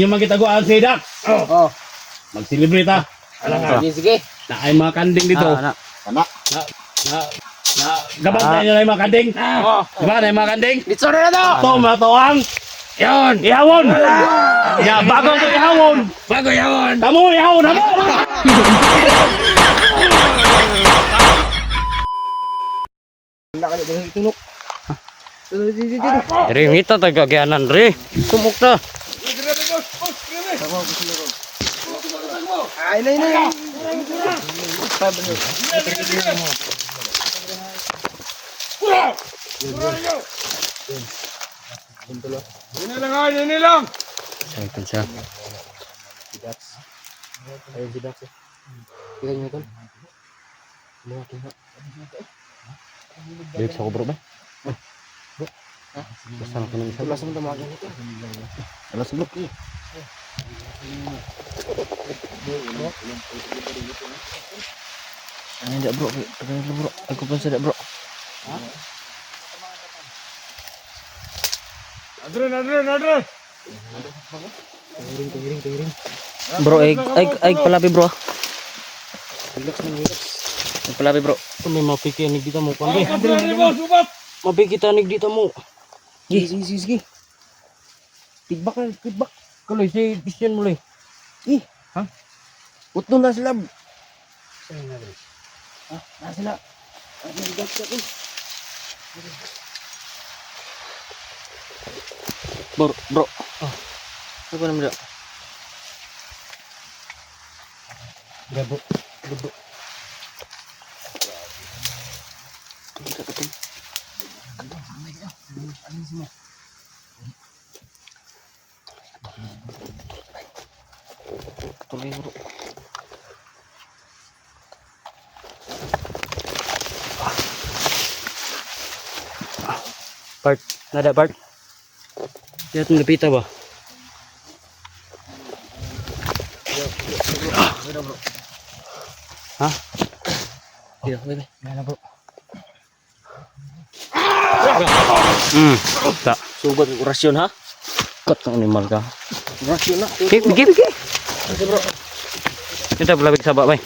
Yung magkitaguan si Dak. Oh. Mag-celebrate ha. Sige. Na ay mga kanding dito. Anak. Gabat na nyo na yung mga kanding. Diba na yung mga kanding? Dito na to. Ito mga toang. Yon. Ihawon. Ya, bago ko ihawon. Bago yawon. Tamo ihawon. Tamo. Dari mita tagagyanan re. Kumukta. Ini lang. Saya siya. Ayun si Dax. Kita niyo tol. Mga kinha. Dito sa bro ba? Basta na kuno isa. Basta mo tamagan ito. Alas blok eh. Ano dia bro? Ano bro? Aku pun sedap bro. Adren. Kairing. Bro, egg palapi bro. Relax. Egg palapi bro. May mapiki anig dito mo kundi. Mapiki anig dito mo. Sige. Feedback. Kalau si vision mulai. Ha? Utno na sila. Na sila. Bro. Apa namanya? Bro. Tuloy bro. Part, nada part. Lihat melipita ba? Hah? Iya, mana bro? Tak. Sobat rasion ha? Kat animal ka. Rasion na. Gigi. Bro. Kita belabik sabak bay.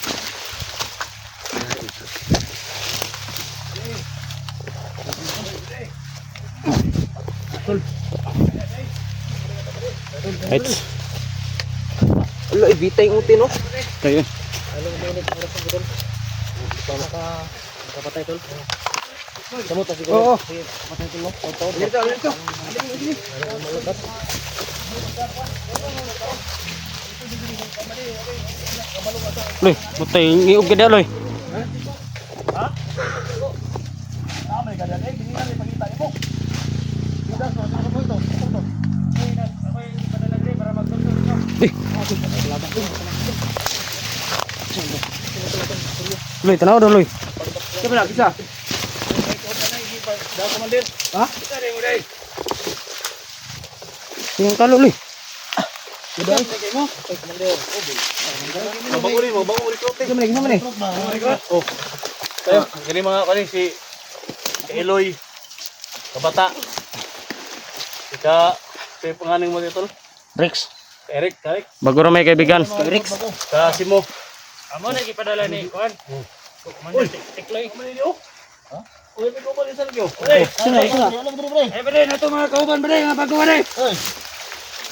Right. Lo ibitay utin no. Tayo. Kapatay tol. Samot siguro. Oo. Kapatay tol. Dito. Loy, butay iog gid loy. Ha? Tama ka dali, ginina ni pangita mo. Kita sa ano mo ito? Ako'y padalagre para magtulog nyo. Loy, tanaw daw loy. Siapa nak bisa? Dah komandir. Ha? Kita deh udah. Yang kalau loy. Udah. Mo. Komandir. Mabangurin ko. Sama ni. Oh. Tayo, gani mga kani si Eloy Kabata. Si panganing mo dito. Rex. Eric. Bago ra may kaibigan. Rex. Sa Simo. Amo na gipadala ni kuan. Komandir Tikloy. Ha? Uy, may kuban isa lagi. Sino? Eh, bade na to mga kauban bade, mga bago bade.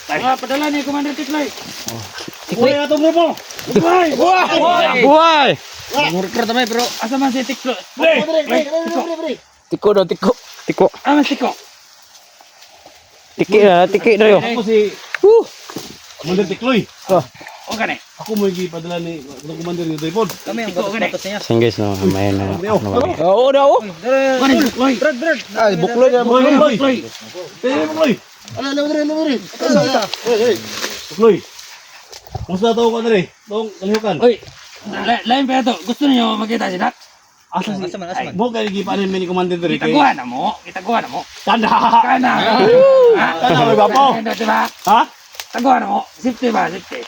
Mga padala ni Komandir Tikloy. Tikloy na to grupo. Buhay! Murker tamay bro. Asa man si Tiklo? Tiko daw. Ah, mas Tiko. Tiki daw. Ako si Komandir Tikloy. O gani. Ako mo gipadala ni Komandir ni Tripod. Kami ang batos niya. Singgis no, may na. Oo daw. Gani Tikloy. Brad. Ay, bukloy. Bukloy. Ano. Bukloy. Musta tao ka na rin? Tong kalihukan. Uy, lain pa ito. Gusto niyo makita si Dak? Asa mo kaya gipanin mo ni Commander Dre. Itaguan na mo. Tanda. Kana. Tanda may bapo. Diba? Ha? Taguan na mo. Safety ba? Safety.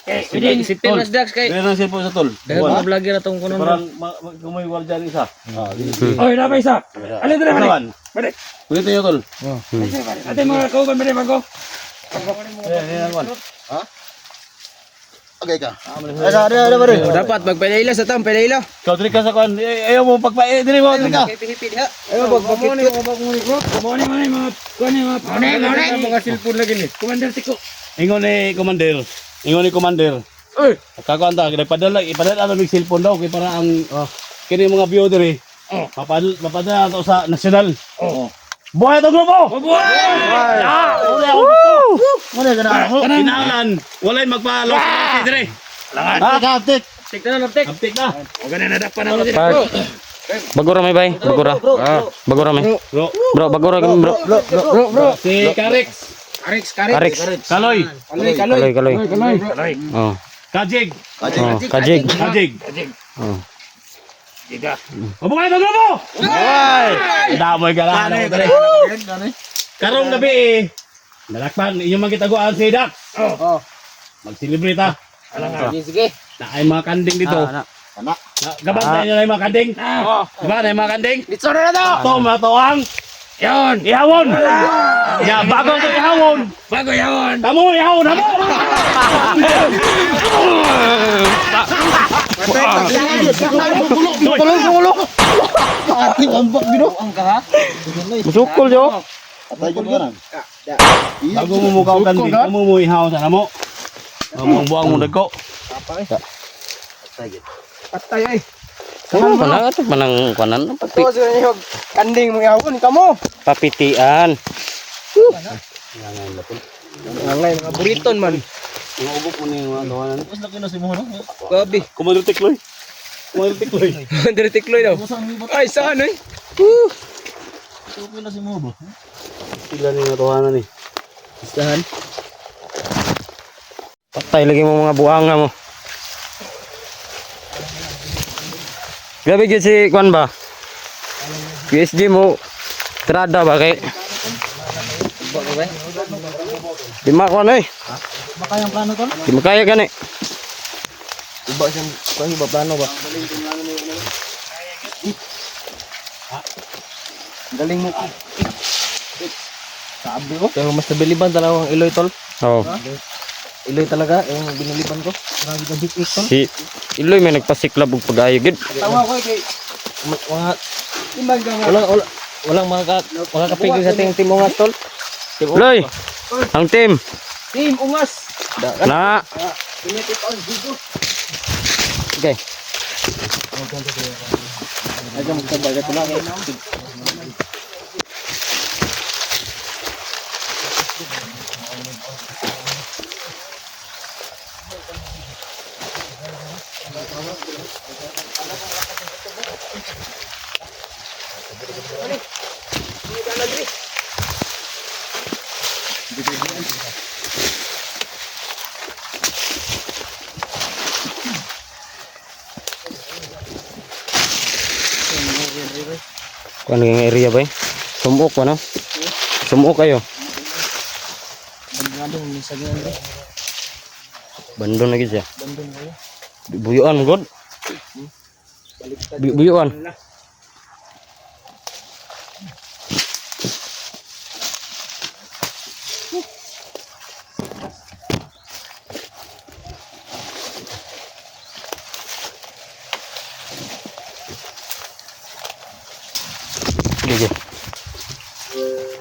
Eh, within. Si Mas Dax kay. Dre nang cellphone sa tol. Dahil mga vlogger atong kuno. Parang kumay wal dyan isa. Uy, na pa isa. Alin dito na balik. Balik. Kulit niyo tol. Ate mga kauban balik bago. Okay ka. Ada bare. Dapat magpalaila sa tam, palaila. Kau diri ka sa kuan. Ayaw mo pagpae diri mo diri ka. Happy diha. Ayo magpakit. Mga cellphone lagi ni. Commander Tiko. Ingon ni commander. Ingon ni commander. Oy, Kakuan ta ipadala ano mig cellphone daw kay para ang kini mga view diri. Mapadala to sa national. Buhay to grupo. Buhay. Mana ka na? Kinahanglan walay magpa-loss diri. Kaptik. tik na tik. Aptik na. O ganun na dapat na mo dito. Pag bagura may bay, bagura. Bagura may. Bro, bagura kami bro. Si Karex. Arix. Kaloy. Kaloy. Oh. Kajig. Oh, kajig. Kajig. Oh. Mabuhay to grupo. Damoy ka lang. Karong gabi nalakpan inyong magkitaguan si Dak. Mag-celebrate ha. Sige. Na ay mga kanding dito. Anak. Gabantay nyo na yung mga kanding. Diba na yung mga kanding? Dito na to. Ito mga to ang Yon. ihawon. Ya, bago ito ihawon. Bago yawon. Tamo ihawon, hamo. Kulong. Ating ambak bino. Ang ka ha? Musukol yo. Atay jud ganan. Bago mo mukha ang kanding, tamo mo ihawon sa namo. Ang buang mo dagko. Patay ay. Ano pala ito manang kanan Ito siguro niyo kanding mo yawon kamo. papitian. Angay mga buriton man. Mga ugok mo na yung mga tawanan. Mas laki na si mo no. Gabi. Commander Tikloy. Commander Tikloy. Dari tikloy daw. Ay saan ay? Okay na si mo ba? Sila ni mga tawanan eh. Isahan. Patay lagi mo mga buanga mo. Grabe gyud si kwan ba? PSG mo trada ba kay? Di makwan eh. Makayang plano tol? Di makaya gani. Iba siyang pang iba plano ba? Galing mo. Sabi ko. Kaya mas nabiliban talaga ang Iloy tol. Oh. Iloy talaga yung biniliban ko. Grabe ka big tol. Si Iloy may nagpasiklab og pag-ayo gid. Tawa ko kay mga walang makakapigil sa team ungas tol. Team Iloy. Ang team. Team ungas. Na. Okay. Aja magtabaga ko lang. Kuan nga area ba? Sumuk pa no? Sumuk kayo. Bandong ni sa ganyan rin. Bandon lagi siya. Bandong kayo. Buyuan mo god. Buyuan. Sige.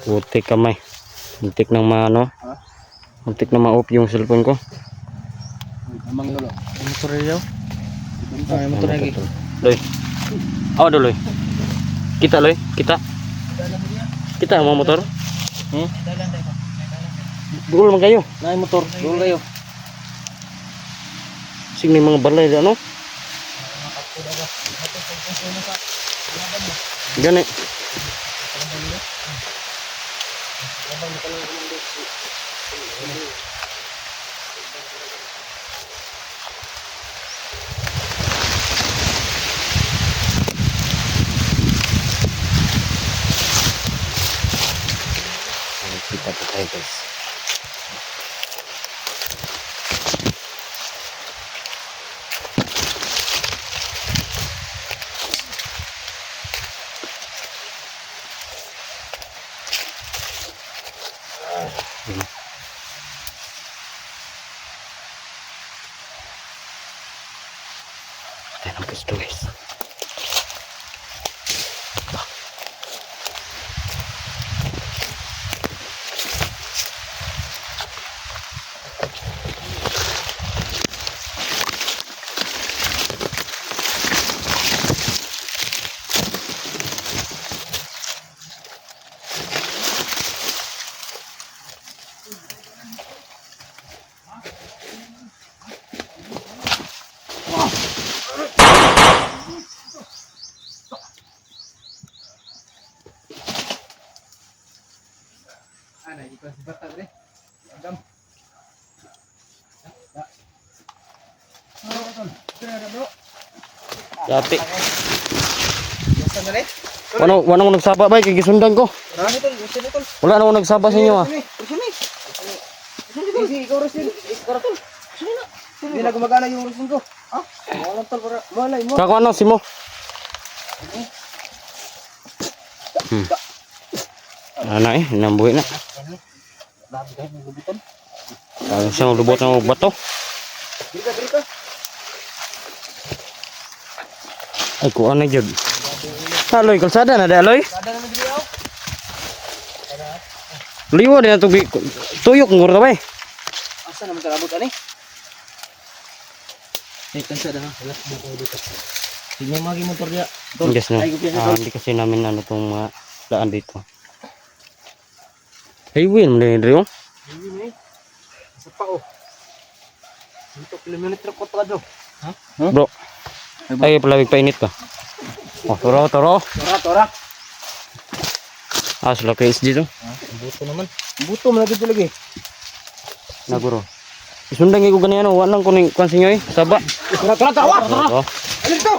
Butik kamay. Muntik nang maano. Muntik na ma-off yung cellphone ko. Amang lolo. Motor daw. Ay motor lagi. Loy. Awa do loy. Kita loy, kita. Kita mau motor? Dulu man kayo. Nay motor, dulu kayo. Sing mga balay ano? Gani. Kita pakai guys. Tayo ng pwesto guys. Dati. Wala ko nagsaba ba? Kaya gisundan ko. Wala na ako nagsaba sa inyo ah. Hindi na gumagana yung resin ko. Ha? Wala tol para malay mo. Kako ano si mo? Ano eh, nambuhi na. Kaya siya lubot ng bato. Dito. Ay, kuha na jud. Aloy, kalsada na aloy. Kada naman dito yaw. Liwa din na tubig. Tuyok nguro ba eh. Asa naman kalabot ani? Kansada ha. Wala ko dito. Sige magi motor dia. Yes no. Hindi kasi namin ano tong mga daan dito. Highway naman din rin oh. Hindi ni. Sa pa oh. Dito kilometro ko to. Bro. Ay, palawig painit ka. Oh, toro. Tora. Ah, sila kayo dito. Buto naman. Buto man lagi lagi. Naguro. Isundang ko ganyan oh. Walang kuning konsinyo eh. Saba. Tora. Oh. Ano to?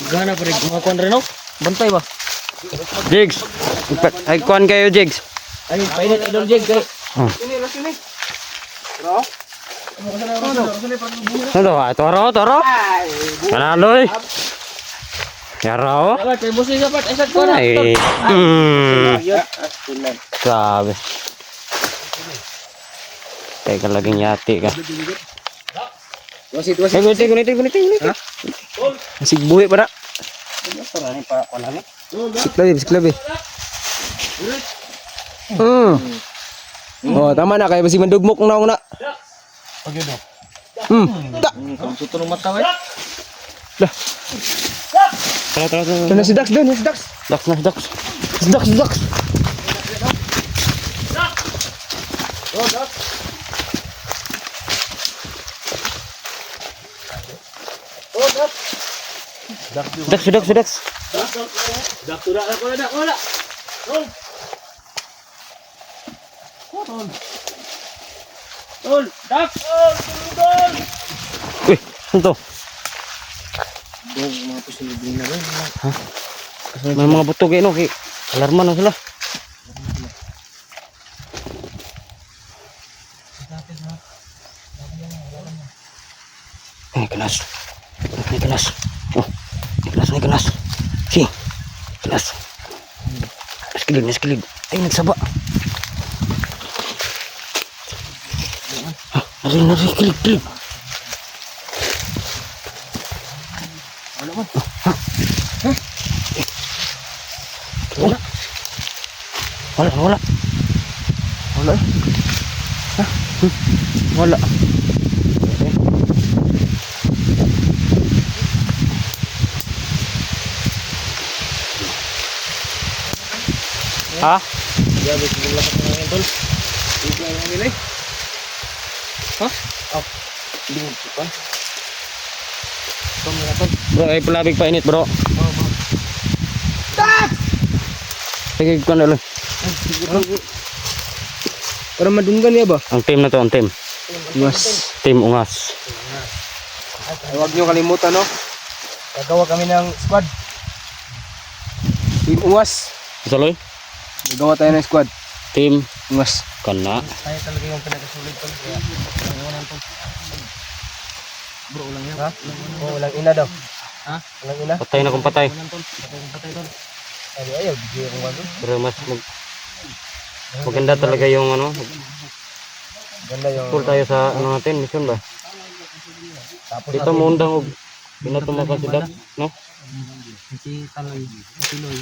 Gana pa rin mga kuwan rin oh. Bantay ba? Jigs. Ay kuwan kayo Jigs. Ay, painit idol jig guys. Oh. Sini. Bro. Ano ba? Toro. Kanaloy. Yaro. Wala kay musi dapat isag ko na. Ay. Sabi. Teka laging yati ka. Wasit. Ay, guniti. Masig buhi pa na. Siklabi. Oh, tama na kay basi mandugmok na una. Tutulong mata ba? Tara. Kana si Dax doon, si Dax. Dax. Dax. Wala. Tol, Dax. Uy, ano to? Mga posibleng na ba? May mga butog eh, no? Alarma na sila. Ay, kelas. Oh, kelas. Si, kelas. Naskilid. Ay, nagsaba. Nari, kilid. Wala. Wala. Ha? Grabe siguro lakas ng hangin, tol. Bigla yung hangin eh. Ha? Oh. Hindi mo pa. Tama na, tol. Bro, ay palabig pa init, bro. Sige, ko na lang. Para madunggan niya ba? Ang team na to, ang team. Yes. Team Ungas. Ay, huwag niyo kalimutan, no? Gagawa kami ng squad. Team Ungas. Saloy? Gagawa tayo ng squad. Team Ungas. Kana. Tayo talaga yung pinakasulit, tol. Kaya, walang tol. Bro, ulang yan. Ha? Oo, walang ina daw. Ha? Walang ina? Patay na kung patay. Patay, tol. Ay, ayaw. Bigyan ko ba, tol? Pero mas maganda talaga yung ano. Ganda yung... Full tayo sa ano natin, mission ba? Tapos Dito mo undang og pinatumakan si Dak, no? si Taloy, si Loy.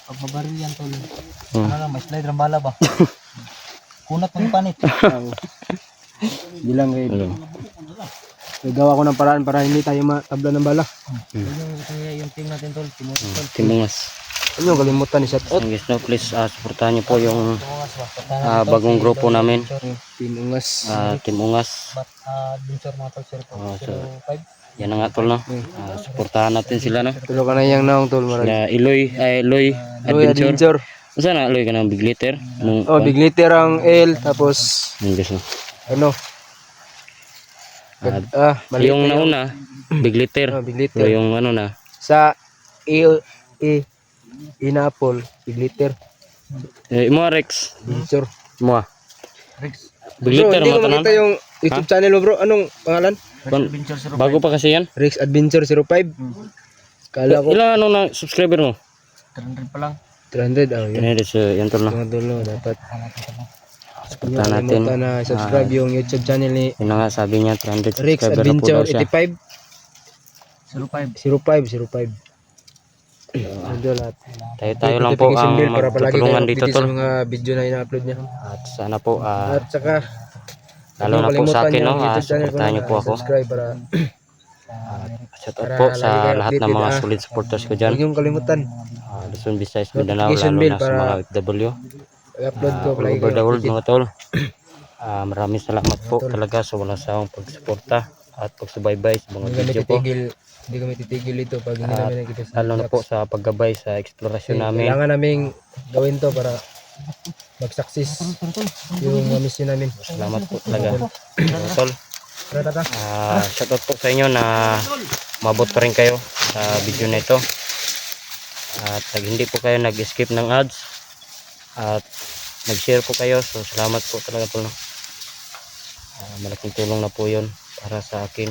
Pag mabaril yan tol. Hmm. Ano lang, may slide ng bala ba? Kunat ng panit. Bilang kayo. Ano? Nagawa ko ng paraan para hindi tayo matabla ng bala. Yung team natin tol, Timothy tol. Timungas. Ano yung kalimutan ni Shoutout? Ang guys, no, please supportahan niyo po yung Timungas ba? bagong grupo namin, Tinungas. Timungas. Adventure mga tol, So, 05. yan na nga tol, no? Supportahan natin sila, no? Tulo ka na yung naong tol. Marag. Sila Iloy Loy Adventure. Adventure. Saan na Iloy ka ng Big Litter? Anong, Oh, big liter ang L. Tapos, Yung guys, no? ano? Mali. Yung nauna, Big Litter. Oh, big Pero liter. yung ano na, Sa Inapple, big liter. imo Rex, Adventure. imo Big Bro, Litter hindi mo ko tanan. makita yung YouTube channel mo bro. Anong pangalan? Bago pa kasi yan. Rex Adventure 05. Kala ko Ilang ano na subscriber mo? 300 pa lang. 300. Oh, yun. Yan yan tol, no? Mga dulo, dapat Supportahan natin. kalimutan na subscribe yung YouTube channel ni Yun na nga sabi niya, 300 Rex subscriber na po daw Adventure siya. 85. 05. Ando lahat. Tayo lang po Notification ang bell para palagi magtutulungan kayo dito updated sa tol. mga video na ina-upload niya. At sana po, At saka lalo na po sa akin, no? YouTube channel ko Supportahan niyo na po ako. subscribe para Shout out po lagi sa kayo lahat ng updated, mga solid supporters ko huwag dyan. niyong kalimutan. Luzon, Visayas, Mindanao, Notification lalo bell na sa para mga OFW. I-upload ko All palagi over the kayo world updated. mga tol. Maraming salamat po talaga sa walang sawang pagsuporta at pagsubaybay sa mga video po. Hindi kami titigil dito pag hindi namin nakikita sa Lalo na po sa paggabay sa eksplorasyon namin. Kailangan naming gawin to para mag-success yung mission namin. Salamat po talaga. Tol, Tara. shout out po sa inyo na mabot pa rin kayo sa video na ito. At hindi po kayo nag-skip ng ads. At nag-share po kayo. So salamat po talaga tol. Malaking tulong na po yun para sa akin.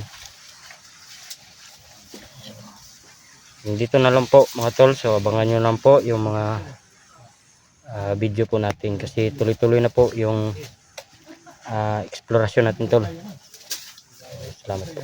Dito na lang po mga tol. So abangan nyo lang po yung mga video po natin. Kasi tuloy-tuloy na po yung eksplorasyon natin tol. Salamat po.